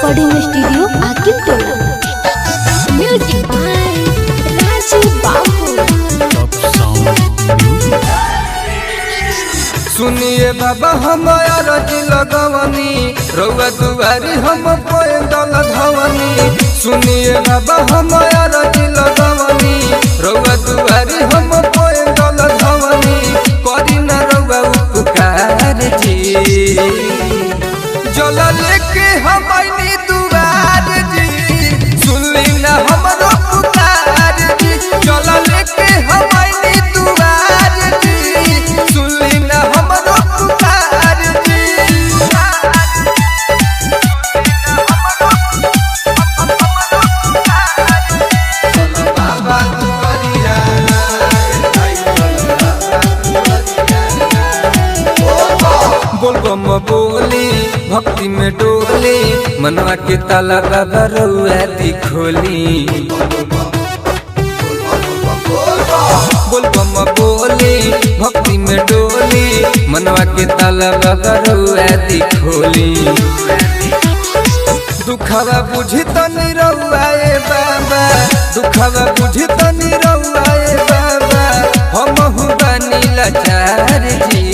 Recording studio Aqib टोला। Music by Raju बाबू। सुनिए बाबा हमारा दिल लगवनी रउआ दुआरी हम पैदल धवनी। सुनिए बाबा हमारा दिल लगवनी रउआ दुआरी हम पैदल धवनी। करी न रउआ उपकार जी जल लेके हम आईनी दुआर जी। सुनली न हमरो पुकार जी जल लेके हम आईनी दुआर जी। सुनली न हमरो पुकार जी। बाबा दुआरिया बोलबम बोली भक्ति में डोली मनवा के ताला बाबा रउआ दिखोली। बोलबम बोली भक्ति में डोली मनवा के ताला बाबा रउआ दिखोली। दुखवा बुझी तनी रउआ ए बाबा दुखवा बुझी तनी रउआ ए बाबा। हमहु बानी लाचार जी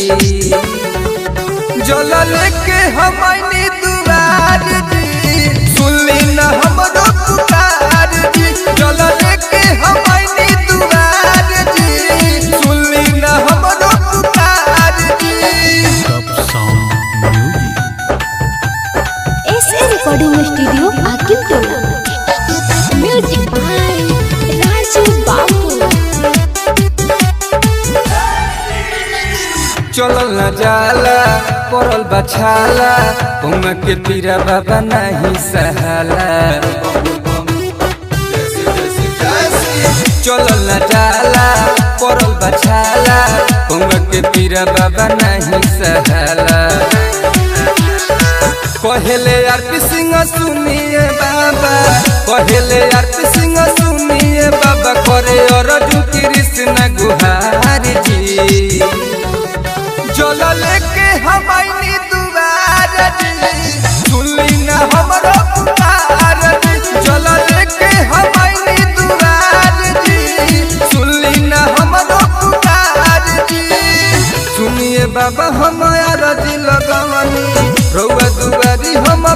जल लेके हम आईनी दुआर जी। सुनली न हमरो पुकार जी जल लेके हम आईनी दुआर जी। सुनली न हमरो पुकार जी। ऐसे रिकॉर्डिंग स्टूडियो आकिब टोला। म्यूजिक बाय राजू बाबू। चलल न जाला पड़ल बछाला उमा के पीरा बाबा नहीं सहाला। चलल न जाला पड़ल बछाला उमा के पीरा बाबा नहीं सहाला। कहले आरपी सिंह सुनिए बाबा कहले आरपी सिंह सुनिए बाबा। करे अर्जुन कृष्ण गुहार जी जल लेके हम आईनी दुआर जी। सुनली न हमरो पुकार जी जल लेके हम आईनी दुआर जी। सुनली न हमरो पुकार जी। सुनिए बाबा हमारा दिल लगवनी रउआ दुआरी हम